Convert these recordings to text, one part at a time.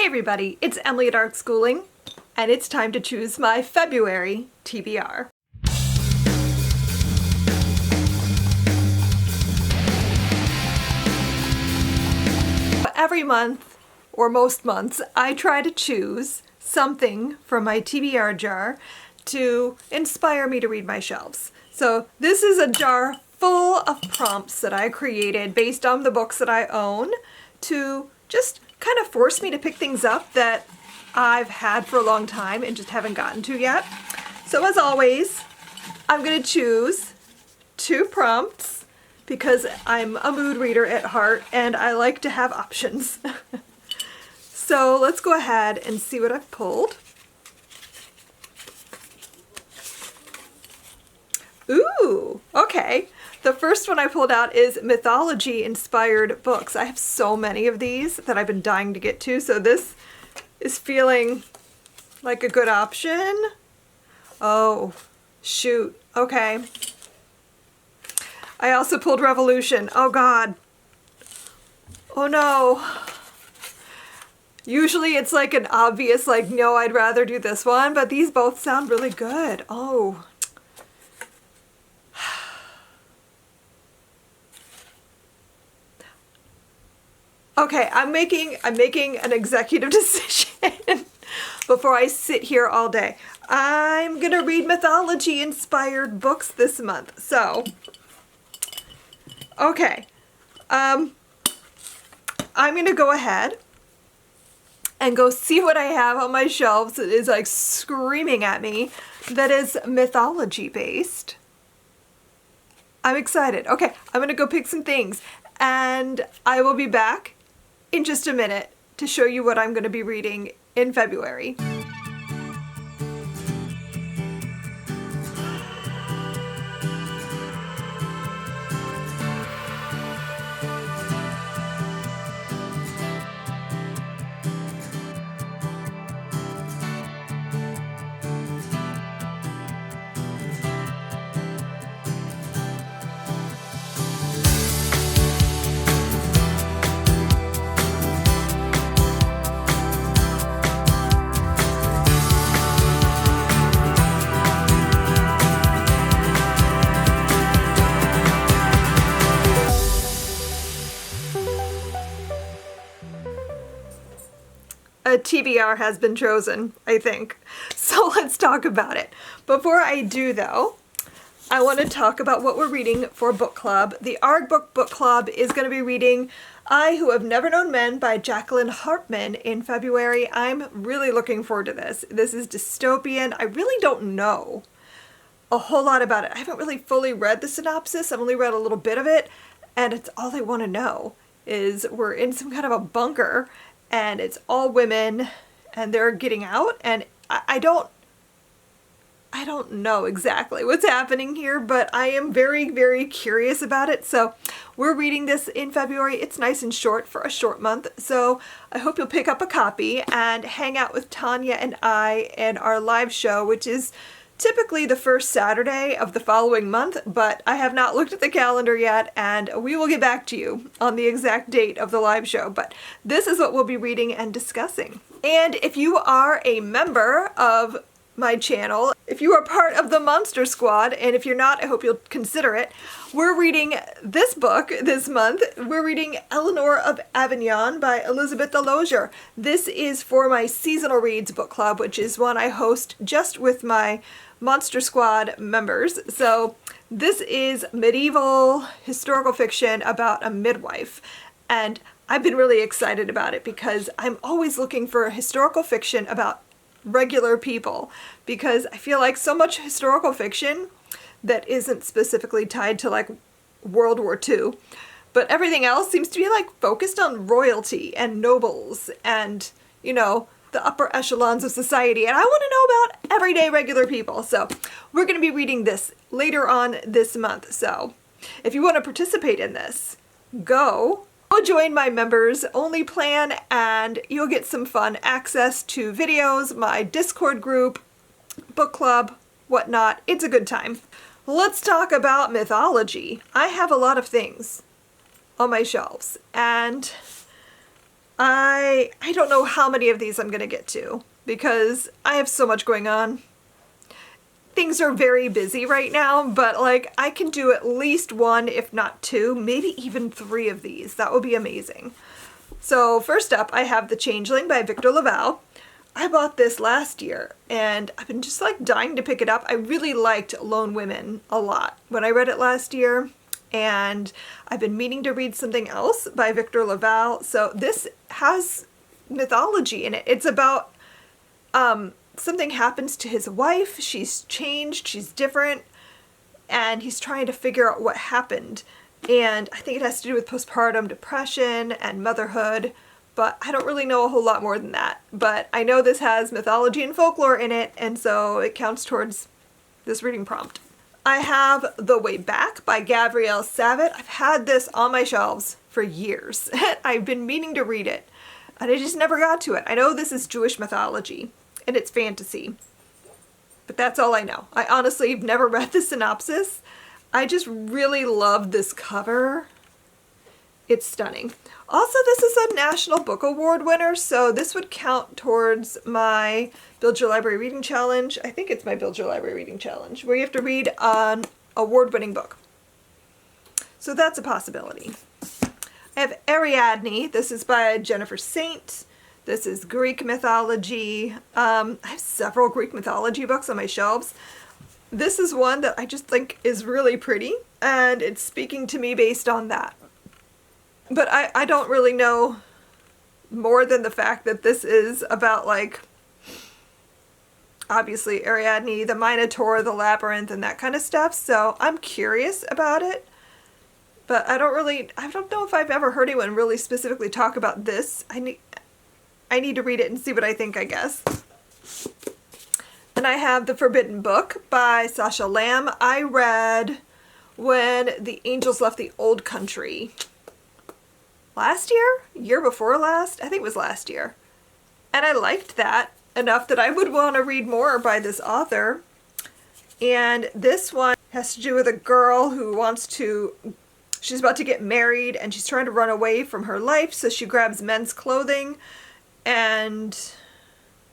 Hey everybody, it's Emily at Art Schooling, and it's time to choose my February TBR. Every month, or most months, I try to choose something from my TBR jar to inspire me to read my shelves. So this is a jar full of prompts that I created based on the books that I own to just kind of force me to pick things up that I've had for a long time and just haven't gotten to yet. So as always, I'm going to choose 2 prompts because I'm a mood reader at heart and I like to have options. So let's go ahead and see what I've pulled. Ooh, okay. The first one I pulled out is mythology-inspired books. I have so many of these that I've been dying to get to, so this is feeling like a good option. Oh, shoot. Okay. I also pulled Revolution. Oh, God. Oh, no. Usually it's like an obvious, like, no, I'd rather do this one, but these both sound really good. Oh. Okay, I'm making an executive decision before I sit here all day. I'm gonna read mythology-inspired books this month. So, okay, I'm gonna go ahead and go see what I have on my shelves that is like screaming at me that is mythology-based. I'm excited. Okay, I'm gonna go pick some things and I will be back in just a minute to show you what I'm going to be reading in February. A TBR has been chosen, I think. So let's talk about it. Before I do though, I want to talk about what we're reading for book club. The ARG Book Club is going to be reading I Who Have Never Known Men by Jacqueline Hartman in February. I'm really looking forward to this. This is dystopian. I really don't know a whole lot about it. I haven't really fully read the synopsis. I've only read a little bit of it, and it's all I want to know is we're in some kind of a bunker and it's all women and they're getting out, and I don't know exactly what's happening here, but I am very, very curious about it. So we're reading this in February. It's nice and short for a short month. So I hope you'll pick up a copy and hang out with Tanya and I in our live show, which is typically the first Saturday of the following month, but I have not looked at the calendar yet, and we will get back to you on the exact date of the live show. But this is what we'll be reading and discussing. And if you are a member of my channel, if you are part of the Monster Squad, and if you're not, I hope you'll consider it, we're reading this book this month. We're reading Eleanor of Avignon by Elizabeth Delosier. This is for my Seasonal Reads book club, which is one I host just with my Monster Squad members. So this is medieval historical fiction about a midwife, and I've been really excited about it because I'm always looking for historical fiction about regular people, because I feel like so much historical fiction that isn't specifically tied to like World War II, but everything else seems to be like focused on royalty and nobles and, you know, the upper echelons of society, and I want to know about everyday regular people. So we're going to be reading this later on this month. So if you want to participate in this, go join my members only plan, and you'll get some fun access to videos, my Discord group, book club, whatnot. It's a good time. Let's talk about mythology. I have a lot of things on my shelves, and I don't know how many of these I'm gonna get to because I have so much going on. Things are very busy right now, but like I can do at least one, if not two, maybe even three of these. That would be amazing. So first up, I have The Changeling by Victor LaValle. I bought this last year and I've been just like dying to pick it up. I really liked Lone Women a lot when I read it last year, and I've been meaning to read something else by Victor LaValle. So this has mythology in it. It's about something happens to his wife. She's changed, she's different, and he's trying to figure out what happened. And I think it has to do with postpartum depression and motherhood, but I don't really know a whole lot more than that. But I know this has mythology and folklore in it, and so it counts towards this reading prompt. I have The Way Back by Gabrielle Savitt. I've had this on my shelves for years. I've been meaning to read it, and I just never got to it. I know this is Jewish mythology, and it's fantasy, but that's all I know. I honestly have never read the synopsis. I just really love this cover. It's stunning. Also, this is a National Book Award winner, so this would count towards my Build Your Library Reading Challenge. I think it's my Build Your Library Reading Challenge, where you have to read an award-winning book. So that's a possibility. I have Ariadne. This is by Jennifer Saint. This is Greek mythology. I have several Greek mythology books on my shelves. This is one that I just think is really pretty, and it's speaking to me based on that. But I don't really know more than the fact that this is about, like, obviously Ariadne, the Minotaur, the Labyrinth, and that kind of stuff. So I'm curious about it, but I don't know if I've ever heard anyone really specifically talk about this. I need to read it and see what I think, I guess. And I have The Forbidden Book by Sasha Lamb. I read When the Angels Left the Old Country last year? Year before last? I think it was last year. And I liked that enough that I would want to read more by this author. And this one has to do with a girl who she's about to get married and she's trying to run away from her life, so she grabs men's clothing and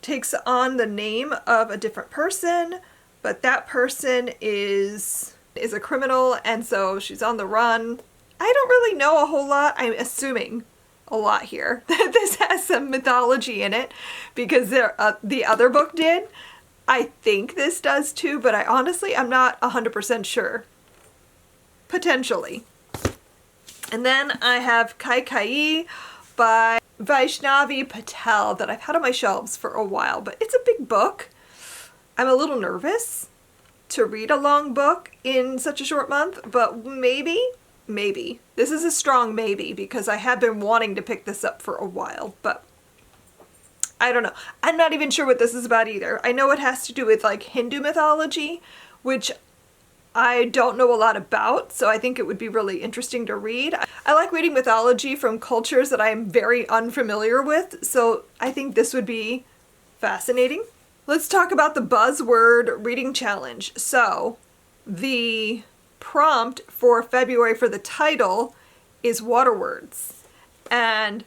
takes on the name of a different person, but that person is a criminal, and so she's on the run. I don't really know a whole lot. I'm assuming a lot here. This has some mythology in it because the other book did. I think this does too, but I'm not 100% sure. Potentially. And then I have Kai Kai by Vaishnavi Patel that I've had on my shelves for a while, but it's a big book. I'm a little nervous to read a long book in such a short month, but maybe. This is a strong maybe because I have been wanting to pick this up for a while, but I don't know. I'm not even sure what this is about either. I know it has to do with like Hindu mythology, which I don't know a lot about, so I think it would be really interesting to read. I like reading mythology from cultures that I'm very unfamiliar with, so I think this would be fascinating. Let's talk about the buzzword reading challenge. So the prompt for February for the title is waterwords, and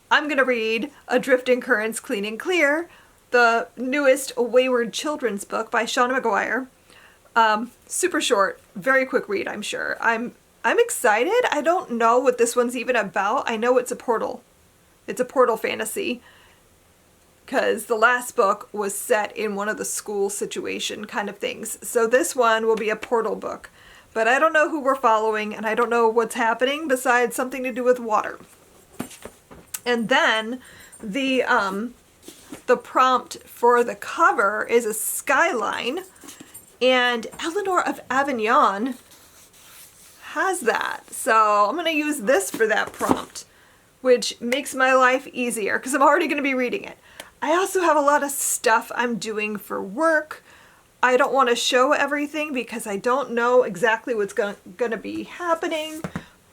I'm gonna read Adrift in Currents Clean and Clear, the newest Wayward children's book by Shauna McGuire. Super short, very quick read, I'm sure. I'm excited. I don't know what this one's even about. I know it's a portal. It's a portal fantasy because the last book was set in one of the school situation kind of things. So this one will be a portal book. But I don't know who we're following, and I don't know what's happening besides something to do with water. And then the prompt for the cover is a skyline, and Eleanor of Avignon has that. So I'm going to use this for that prompt, which makes my life easier because I'm already going to be reading it. I also have a lot of stuff I'm doing for work. I don't want to show everything because I don't know exactly what's going to be happening,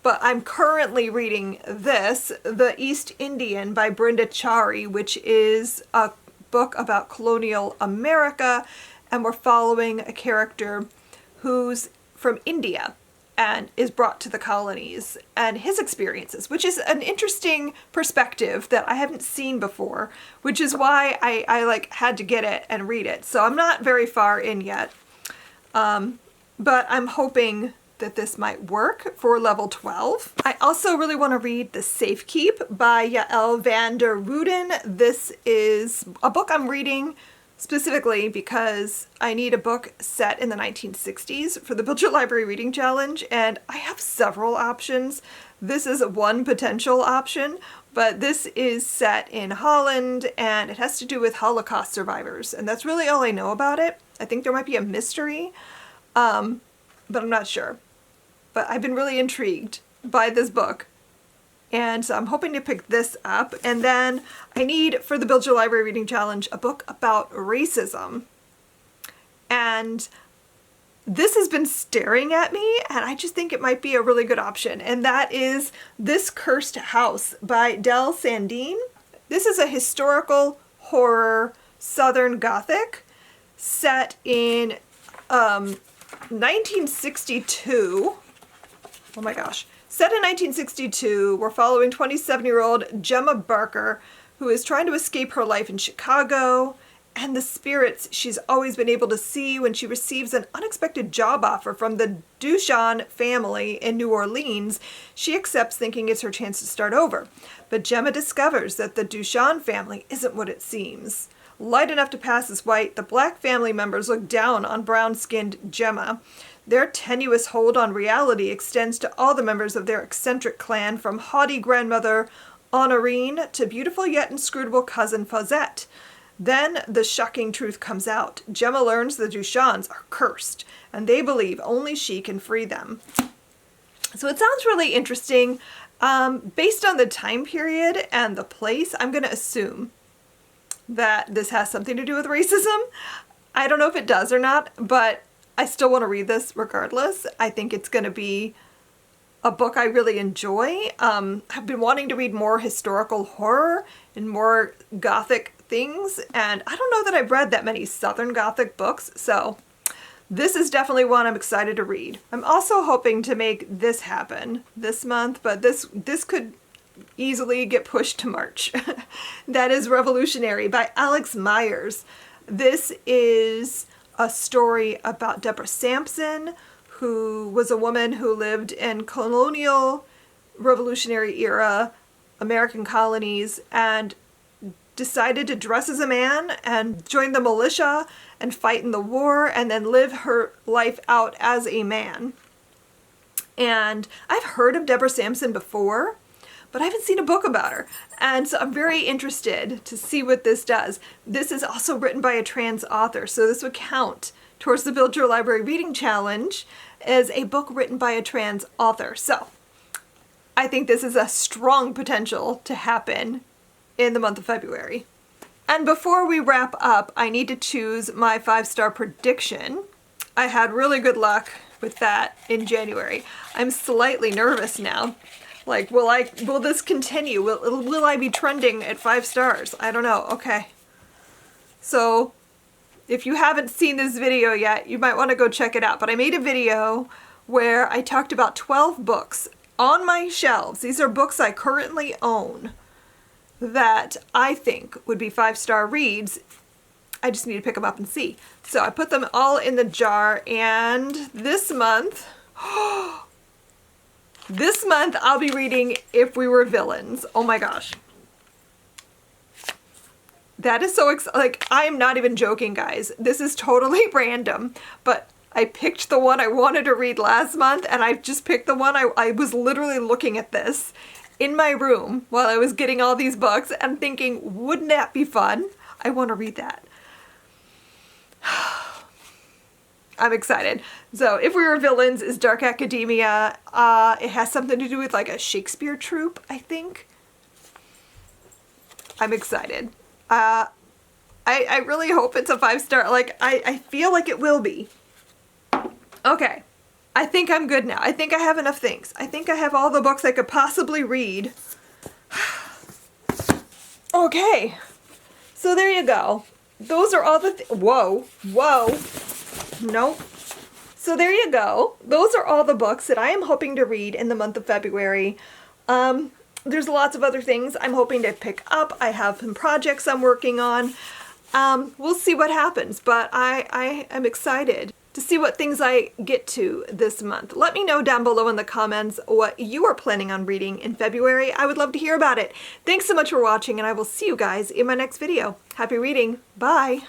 but I'm currently reading this, The East Indian by Brenda Chari, which is a book about colonial America, and we're following a character who's from India, and is brought to the colonies and his experiences, which is an interesting perspective that I haven't seen before, which is why I like had to get it and read it. So I'm not very far in yet, but I'm hoping that this might work for level 12. I also really want to read The Safekeep by Yael van der Wooden. This is a book I'm reading specifically because I need a book set in the 1960s for the Build Your Library Reading Challenge, and I have several options. This is one potential option, but this is set in Holland and it has to do with Holocaust survivors, and that's really all I know about it. I think there might be a mystery, but I'm not sure. But I've been really intrigued by this book, and so I'm hoping to pick this up. And then I need, for the Build Your Library Reading Challenge, a book about racism. And this has been staring at me, and I just think it might be a really good option. And that is This Cursed House by Del Sandine. This is a historical horror Southern Gothic set in 1962. Oh my gosh. Set in 1962, we're following 27-year-old Gemma Barker, who is trying to escape her life in Chicago and the spirits she's always been able to see when she receives an unexpected job offer from the Duchamp family in New Orleans. She accepts, thinking it's her chance to start over. But Gemma discovers that the Duchamp family isn't what it seems. Light enough to pass as white, the black family members look down on brown-skinned Gemma. Their tenuous hold on reality extends to all the members of their eccentric clan, from haughty grandmother Honorine to beautiful yet inscrutable cousin Fawzette. Then the shocking truth comes out. Gemma learns the Duchamps are cursed, and they believe only she can free them. So it sounds really interesting. Based on the time period and the place, I'm going to assume that this has something to do with racism. I don't know if it does or not, but I still want to read this regardless. I think it's going to be a book I really enjoy. I've been wanting to read more historical horror and more Gothic things, and I don't know that I've read that many Southern Gothic books, so this is definitely one I'm excited to read. I'm also hoping to make this happen this month, but this could easily get pushed to March. That is Revolutionary by Alex Myers. This is a story about Deborah Sampson, who was a woman who lived in colonial Revolutionary era American colonies and decided to dress as a man and join the militia and fight in the war and then live her life out as a man. And I've heard of Deborah Sampson before, but I haven't seen a book about her. And so I'm very interested to see what this does. This is also written by a trans author, so this would count towards the Build Your Library Reading Challenge as a book written by a trans author. So I think this is a strong potential to happen in the month of February. And before we wrap up, I need to choose my 5-star prediction. I had really good luck with that in January. I'm slightly nervous now. Like, will this continue? Will I be trending at 5 stars? I don't know. Okay. So if you haven't seen this video yet, you might want to go check it out. But I made a video where I talked about 12 books on my shelves. These are books I currently own that I think would be 5-star reads. I just need to pick them up and see. So I put them all in the jar, and this month I'll be reading If We Were Villains. Oh my gosh. That is so like, I am not even joking, guys. This is totally random, but I picked the one I wanted to read last month, and I just picked the one I was literally looking at this in my room while I was getting all these books and thinking, wouldn't that be fun? I want to read that. I'm excited. So If We Were Villains is dark academia. It has something to do with like a Shakespeare troupe, I think. I'm excited. I really hope it's a 5-star. Like, I feel like it will be. Okay. I think I'm good now. I think I have enough things. I think I have all the books I could possibly read. Okay. So there you go. Those are all the whoa. Nope. So there you go. Those are all the books that I am hoping to read in the month of February. There's lots of other things I'm hoping to pick up. I have some projects I'm working on. We'll see what happens, but I am excited to see what things I get to this month. Let me know down below in the comments what you are planning on reading in February. I would love to hear about it. Thanks so much for watching, and I will see you guys in my next video. Happy reading. Bye.